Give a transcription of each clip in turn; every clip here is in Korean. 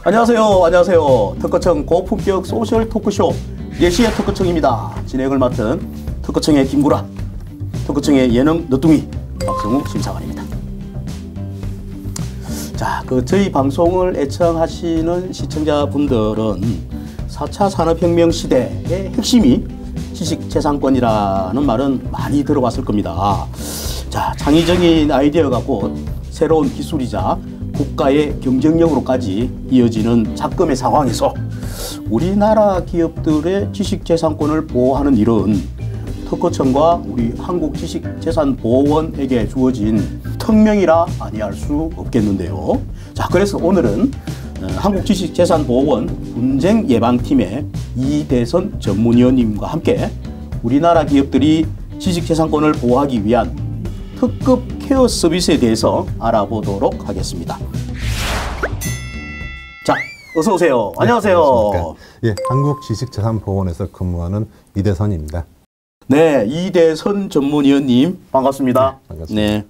안녕하세요. 안녕하세요. 특허청 고품격 소셜 토크쇼 예시의 특허청입니다. 진행을 맡은 특허청의 김구라, 특허청의 예능 너뚱이 박성우 심사관입니다. 자, 저희 방송을 애청하시는 시청자분들은 4차 산업혁명 시대의 핵심이 지식재산권이라는 말은 많이 들어봤을 겁니다. 자, 창의적인 아이디어가 곧 새로운 기술이자 국가의 경쟁력으로까지 이어지는 작금의 상황에서 우리나라 기업들의 지식재산권을 보호하는 일은 특허청과 우리 한국지식재산보호원에게 주어진 특명이라 아니할 수 없겠는데요. 자, 그래서 오늘은 한국지식재산보호원 분쟁예방팀의 이대선 전문위원님과 함께 우리나라 기업들이 지식재산권을 보호하기 위한 특급 케어 서비스에 대해서 알아보도록 하겠습니다. 자, 어서 오세요. 안녕하세요. 예, 한국지식재산보호원에서 근무하는 이대선입니다. 네, 이대선 전문위원님 반갑습니다. 네, 반갑습니다. 네,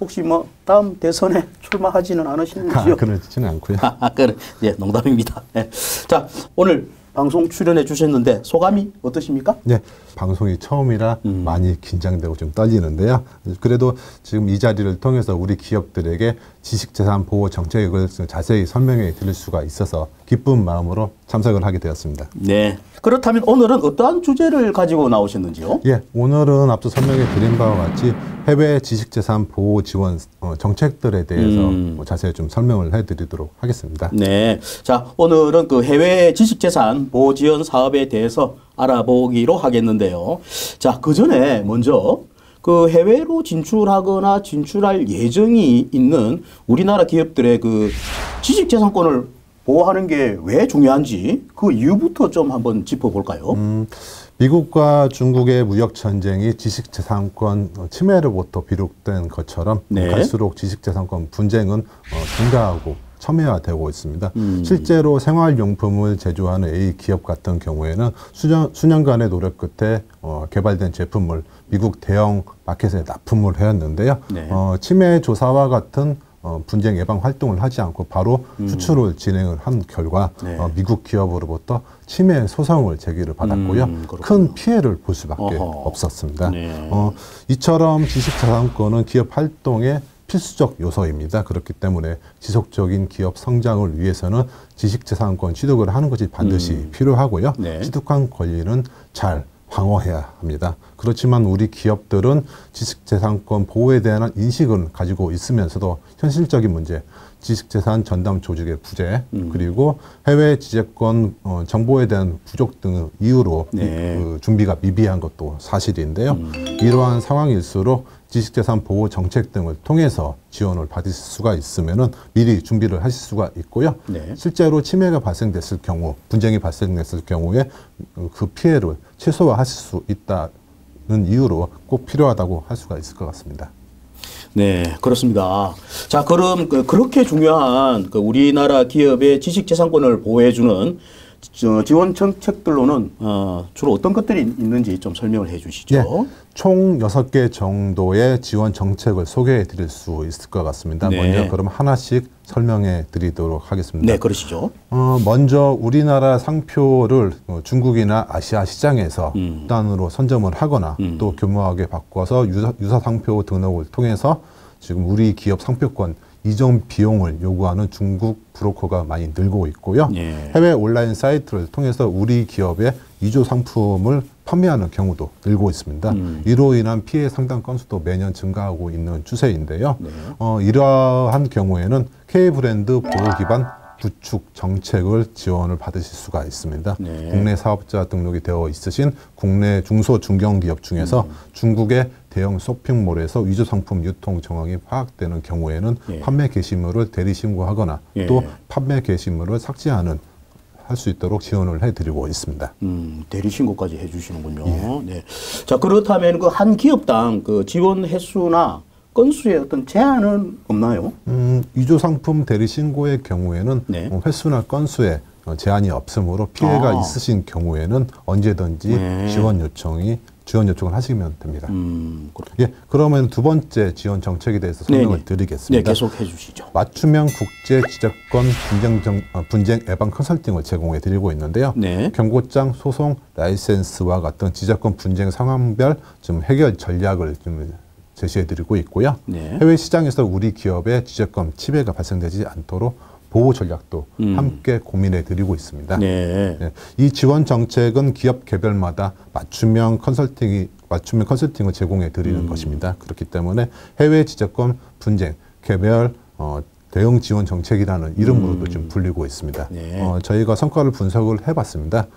혹시 다음 대선에 출마하지는 않으시는지요? 그렇지는 않고요. 그래, 예, 농담입니다. 네. 자, 오늘 방송 출연해 주셨는데 소감이 어떠십니까? 네, 방송이 처음이라 많이 긴장되고 좀 떨리는데요. 그래도 지금 이 자리를 통해서 우리 기업들에게 지식재산 보호 정책을 자세히 설명해 드릴 수가 있어서 기쁜 마음으로 참석을 하게 되었습니다. 네. 그렇다면 오늘은 어떠한 주제를 가지고 나오셨는지요? 예, 오늘은 앞서 설명해 드린 바와 같이 해외 지식재산 보호 지원 정책들에 대해서 자세히 좀 설명을 해드리도록 하겠습니다. 네. 자, 오늘은 해외 지식재산 보호 지원 사업에 대해서 알아보기로 하겠는데요. 자, 그 전에 먼저 해외로 진출하거나 진출할 예정이 있는 우리나라 기업들의 지식재산권을 보호하는 게 왜 중요한지 그 이유부터 좀 한번 짚어볼까요? 미국과 중국의 무역전쟁이 지식재산권 침해로부터 비롯된 것처럼 네. 갈수록 지식재산권 분쟁은 증가하고 첨예화되고 있습니다. 실제로 생활용품을 제조하는 A 기업 같은 경우에는 수년간의 노력 끝에 개발된 제품을 미국 대형 마켓에 납품을 해왔는데요. 네. 침해 조사와 같은 분쟁 예방 활동을 하지 않고 바로 수출을 진행을 한 결과 네. 미국 기업으로부터 침해 소송을 제기를 받았고요. 큰 피해를 볼 수밖에 없었습니다. 네. 이처럼 지식재산권은 기업 활동의 필수적 요소입니다. 그렇기 때문에 지속적인 기업 성장을 위해서는 지식재산권 취득을 하는 것이 반드시 필요하고요. 네. 취득한 권리는 잘 방어해야 합니다. 그렇지만 우리 기업들은 지식재산권 보호에 대한 인식을 가지고 있으면서도 현실적인 문제, 지식재산 전담 조직의 부재, 그리고 해외 지재권 정보에 대한 부족 등의 이유로 네. 준비가 미비한 것도 사실인데요. 이러한 상황일수록 지식재산 보호 정책 등을 통해서 지원을 받으실 수가 있으면은 미리 준비를 하실 수가 있고요. 네. 실제로 침해가 발생됐을 경우, 분쟁이 발생됐을 경우에 그 피해를 최소화하실 수 있다는 이유로 꼭 필요하다고 할 수가 있을 것 같습니다. 네, 그렇습니다. 자, 그럼 그렇게 중요한 우리나라 기업의 지식재산권을 보호해주는 지원 정책들로는 주로 어떤 것들이 있는지 좀 설명을 해 주시죠. 예, 총 6개 정도의 지원 정책을 소개해 드릴 수 있을 것 같습니다. 네. 먼저 그럼 하나씩 설명해 드리도록 하겠습니다. 네, 그러시죠. 먼저 우리나라 상표를 중국이나 아시아 시장에서 단으로 선점을 하거나 또 교묘하게 바꿔서 유사 상표 등록을 통해서 지금 우리 기업 상표권 이전 비용을 요구하는 중국 브로커가 많이 늘고 있고요. 예. 해외 온라인 사이트를 통해서 우리 기업의 위조 상품을 판매하는 경우도 늘고 있습니다. 이로 인한 피해 상당 건수도 매년 증가하고 있는 추세인데요. 네. 이러한 경우에는 K브랜드 보호 기반 구축 정책을 지원을 받으실 수가 있습니다. 네. 국내 사업자 등록이 되어 있으신 국내 중소 중견기업 중에서 중국의 대형 쇼핑몰에서 위조 상품 유통 정황이 파악되는 경우에는 예. 판매 게시물을 대리 신고하거나 예. 또 판매 게시물을 삭제하는 할 수 있도록 지원을 해드리고 있습니다. 대리 신고까지 해주시는군요. 예. 네. 자, 그렇다면 한 기업당 지원 횟수나 건수에 어떤 제한은 없나요? 위조 상품 대리 신고의 경우에는 네. 횟수나 건수에 제한이 없으므로 피해가 있으신 경우에는 언제든지 네. 지원 요청이 지원 요청을 하시면 됩니다. 그렇군요. 예, 그러면 두 번째 지원 정책에 대해서 설명을 네네. 드리겠습니다. 네, 계속해 주시죠. 맞춤형 국제 지적권 분쟁 예방 컨설팅을 제공해 드리고 있는데요. 네. 경고장, 소송, 라이센스와 같은 지적권 분쟁 상황별 좀 해결 전략을 좀 제시해 드리고 있고요. 네. 해외 시장에서 우리 기업의 지적권 침해가 발생되지 않도록 보호 전략도 함께 고민해 드리고 있습니다. 네. 네, 이 지원 정책은 기업 개별마다 맞춤형 컨설팅을 제공해 드리는 것입니다. 그렇기 때문에 해외 지적권 분쟁 개별 대응 지원 정책이라는 이름으로도 좀 불리고 있습니다. 네. 저희가 성과를 분석을 해봤습니다.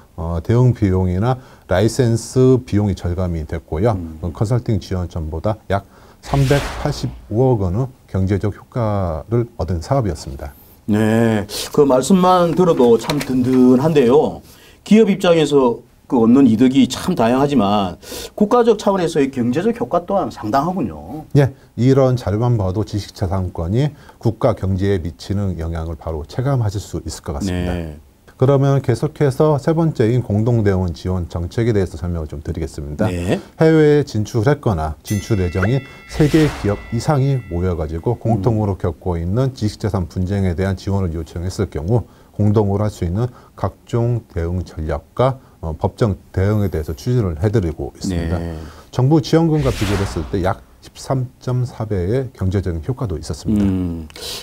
대응 비용이나 라이센스 비용이 절감이 됐고요. 컨설팅 지원 전보다 약 385억 원의 경제적 효과를 얻은 사업이었습니다. 네, 그 말씀만 들어도 참 든든한데요. 기업 입장에서 그 얻는 이득이 참 다양하지만 국가적 차원에서의 경제적 효과 또한 상당하군요. 예, 이런 자료만 봐도 지식자산권이 국가 경제에 미치는 영향을 바로 체감하실 수 있을 것 같습니다. 네. 그러면 계속해서 세 번째인 공동대응 지원 정책에 대해서 설명을 좀 드리겠습니다. 네. 해외에 진출했거나 진출 예정인 3개 기업 이상이 모여가지고 공통으로 겪고 있는 지식재산 분쟁에 대한 지원을 요청했을 경우 공동으로 할 수 있는 각종 대응 전략과 법정 대응에 대해서 추진을 해드리고 있습니다. 네. 정부 지원금과 비교했을 때 약 13.4배의 경제적인 효과도 있었습니다.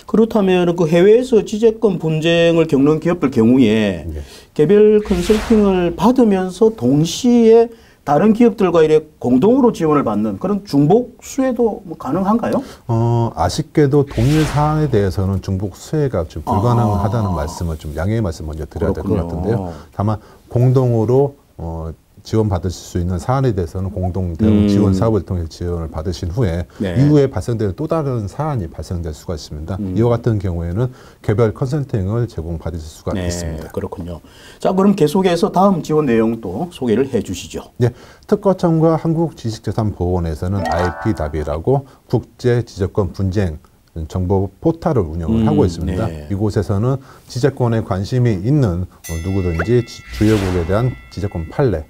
그렇다면 그 해외에서 지재권 분쟁을 겪는 기업들 경우에 네. 개별 컨설팅을 받으면서 동시에 다른 기업들과 이래 공동으로 지원을 받는 그런 중복 수혜도 뭐 가능한가요? 아쉽게도 동일 사안에 대해서는 중복 수혜가 좀 불가능하다는 말씀을 좀 양해의 말씀 먼저 드려야 될 것 같은데요. 다만 공동으로 지원받으실 수 있는 사안에 대해서는 공동 대응 지원 사업을 통해 지원을 받으신 후에 네. 이후에 발생되는 또 다른 사안이 발생될 수가 있습니다. 이와 같은 경우에는 개별 컨설팅을 제공받으실 수가 네, 있습니다. 그렇군요. 자, 그럼 계속해서 다음 지원 내용도 소개를 해 주시죠. 네, 특허청과 한국지식재산보호원에서는 IPDAB이라고 국제지적권 분쟁 정보 포털을 운영을 하고 있습니다. 네. 이곳에서는 지적권에 관심이 있는 누구든지 주요국에 대한 지적권 판례,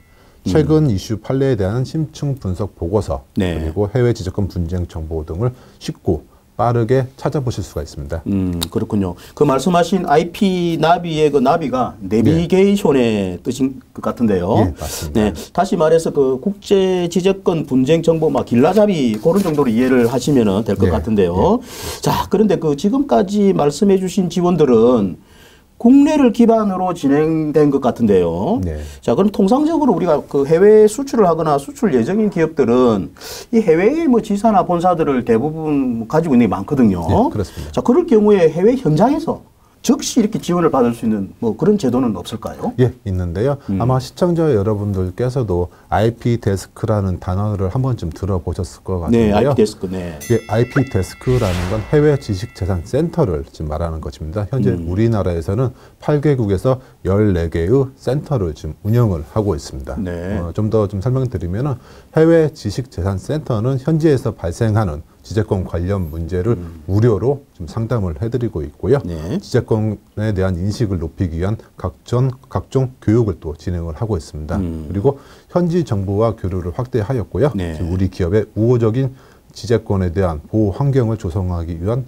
최근 이슈 판례에 대한 심층 분석 보고서, 네. 그리고 해외 지적권 분쟁 정보 등을 쉽고 빠르게 찾아보실 수가 있습니다. 그렇군요. 그 말씀하신 IP 나비의 그 나비가 내비게이션의 뜻인 것 같은데요. 예, 맞습니다. 네, 다시 말해서 그 국제 지적권 분쟁 정보 막 길라잡이 그런 정도로 이해를 하시면 될 것 네, 같은데요. 자, 그런데 그 지금까지 말씀해주신 지원들은 국내를 기반으로 진행된 것 같은데요. 네. 자, 그럼 통상적으로 우리가 그 해외 수출을 하거나 수출 예정인 기업들은 이 해외의 뭐 지사나 본사들을 대부분 가지고 있는 게 많거든요. 네, 그렇습니다. 자, 그럴 경우에 해외 현장에서 즉시 이렇게 지원을 받을 수 있는 뭐 그런 제도는 없을까요? 예, 있는데요. 아마 시청자 여러분들께서도 IP 데스크라는 단어를 한 번쯤 들어보셨을 것 네, 같은데요. IP 데스크, 네. 예, IP 데스크라는 건 해외 지식재산 센터를 지금 말하는 것입니다. 현재 우리나라에서는 8개국에서 14개의 센터를 지금 운영을 하고 있습니다. 네. 좀 더 좀 설명드리면은 해외 지식재산 센터는 현지에서 발생하는 지적권 관련 문제를 무료로 좀 상담을 해드리고 있고요. 네. 지적권에 대한 인식을 높이기 위한 각종 교육을 또 진행을 하고 있습니다. 그리고 현지 정보와 교류를 확대하였고요. 네. 지금 우리 기업의 우호적인 지적권에 대한 보호 환경을 조성하기 위한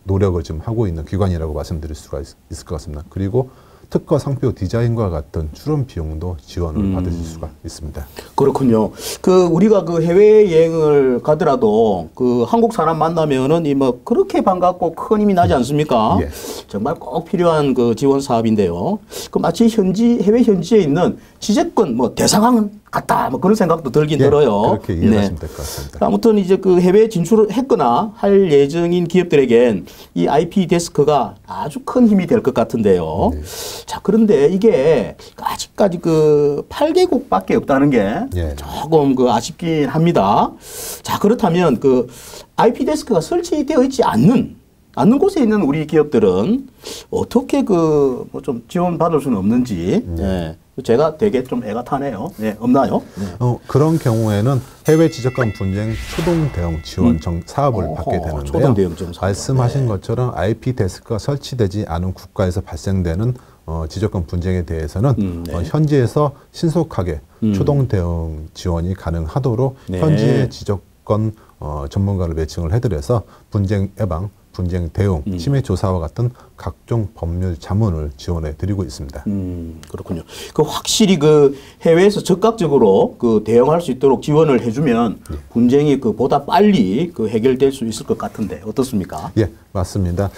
노력을 지금 하고 있는 기관이라고 말씀드릴 수가 있을 것 같습니다. 그리고 특허 상표 디자인과 같은 출원 비용도 지원을 받으실 수가 있습니다. 그렇군요. 그 우리가 그 해외 여행을 가더라도 그 한국 사람 만나면은 이 뭐 그렇게 반갑고 큰 힘이 나지 않습니까? 예. 정말 꼭 필요한 그 지원 사업인데요. 그 마치 해외 현지에 있는 지적권 뭐 대상황 같다 뭐 그런 생각도 들긴 들어요. 그렇게 이해하시면 될 것 같습니다. 아무튼 이제 그 해외 진출을 했거나 할 예정인 기업들에겐 이 IP 데스크가 아주 큰 힘이 될 것 같은데요. 네. 자, 그런데 이게 아직까지 그 8개국밖에 없다는 게 예. 조금 그 아쉽긴 합니다. 자, 그렇다면 그 IP 데스크가 설치되어 있지 않는 곳에 있는 우리 기업들은 어떻게 그 뭐 좀 지원 받을 수는 없는지. 네. 제가 되게 좀 애가 타네요. 네, 없나요? 네. 그런 경우에는 해외 지적권 분쟁 초동 대응 지원 사업을 받게 되는데요. 초동 대응 지원 사업. 말씀하신 것처럼 IP 데스크가 설치되지 않은 국가에서 발생되는 지적권 분쟁에 대해서는 현지에서 신속하게 초동 대응 지원이 가능하도록 현지의 지적권 전문가를 매칭을 해드려서 분쟁 예방, 분쟁 대응, 침해 조사와 같은 각종 법률 자문을 지원해 드리고 있습니다. 그렇군요. 그 확실히 그 해외에서 적극적으로 그 대응할 수 있도록 지원을 해주면 분쟁이 그 보다 빨리 그 해결될 수 있을 것 같은데 어떻습니까? 예, 맞습니다.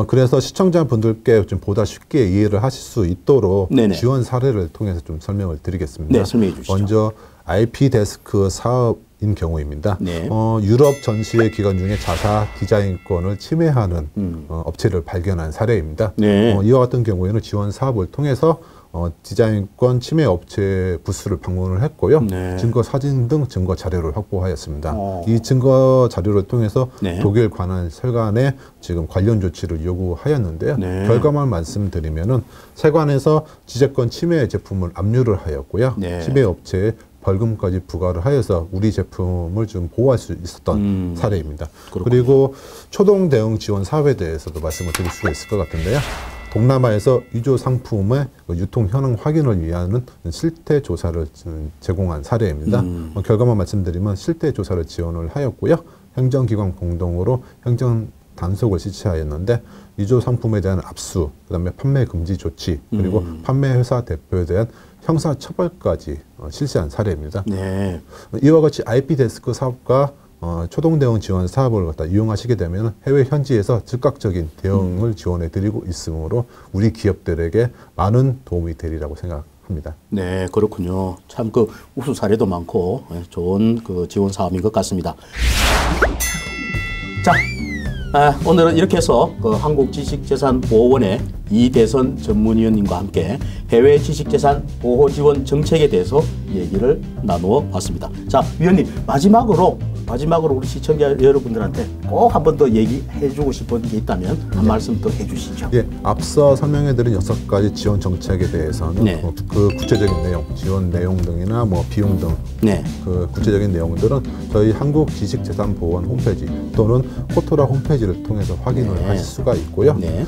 그래서 시청자분들께 좀 보다 쉽게 이해를 하실 수 있도록 네네. 지원 사례를 통해서 좀 설명을 드리겠습니다. 네, 설명해 주시죠. 먼저 IP 데스크 사업인 경우입니다. 네. 유럽 전시회 기간 중에 자사 디자인권을 침해하는 업체를 발견한 사례입니다. 네. 이와 같은 경우에는 지원 사업을 통해서 디자인권 침해 업체 부스를 방문을 했고요. 네. 증거 사진 등 증거 자료를 확보하였습니다. 이 증거 자료를 통해서 네. 독일 관할 세관에 지금 관련 조치를 요구하였는데요. 네. 결과만 말씀드리면은 세관에서 지적권 침해 제품을 압류를 하였고요. 네. 침해 업체에 벌금까지 부과를 하여서 우리 제품을 좀 보호할 수 있었던 사례입니다. 그렇군요. 그리고 초동 대응 지원 사업에 대해서도 말씀을 드릴 수가 있을 것 같은데요. 동남아에서 위조 상품의 유통 현황 확인을 위한 실태 조사를 제공한 사례입니다. 결과만 말씀드리면 실태 조사를 지원을 하였고요. 행정기관 공동으로 행정 단속을 실시하였는데 위조 상품에 대한 압수, 그다음에 판매 금지 조치, 그리고 판매 회사 대표에 대한 형사 처벌까지 실시한 사례입니다. 네. 이와 같이 IP 데스크 사업과 초동 대응 지원 사업을 갖다 이용하시게 되면 해외 현지에서 즉각적인 대응을 지원해 드리고 있으므로 우리 기업들에게 많은 도움이 되리라고 생각합니다. 네, 그렇군요. 참 그 우수 사례도 많고 좋은 그 지원 사업인 것 같습니다. 자, 오늘은 이렇게 해서 그 한국지식재산보호원의 이대선 전문위원님과 함께 해외 지식재산 보호 지원 정책에 대해서 얘기를 나누어 봤습니다. 자, 위원님 마지막으로 우리 시청자 여러분들한테 꼭 한 번 더 얘기해주고 싶은 게 있다면 한 말씀 더 해주시죠. 예, 앞서 설명해드린 6가지 지원 정책에 대해서는 네. 그 구체적인 내용, 지원 내용 등이나 뭐 비용 등 네. 그 구체적인 내용들은 저희 한국지식재산보호원 홈페이지 또는 코토라 홈페이지를 통해서 확인을 네. 하실 수가 있고요. 네.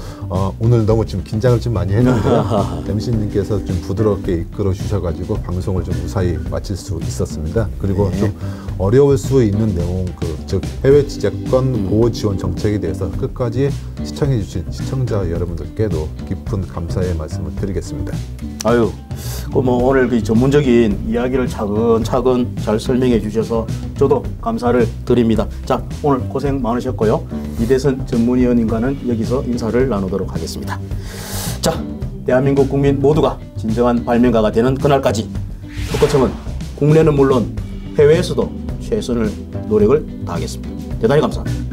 오늘 너무 좀 긴장을 좀 많이 했는데요. MC님께서 좀 부드럽게 이끌어 주셔가지고 방송을 좀 무사히 마칠 수 있었습니다. 그리고 네. 좀 어려울 수 있는 내용, 즉 해외 지적권 보호 지원 정책에 대해서 끝까지 시청해 주신 시청자 여러분들께도 깊은 감사의 말씀을 드리겠습니다. 아유, 뭐 오늘 그 전문적인 이야기를 차근차근 잘 설명해 주셔서 저도 감사를 드립니다. 자, 오늘 고생 많으셨고요. 이대선 전문위원님과는 여기서 인사를 나누도록 하겠습니다. 자, 대한민국 국민 모두가 진정한 발명가가 되는 그날까지 특허청은 국내는 물론 해외에서도 최선을 노력을 다하겠습니다. 대단히 감사합니다.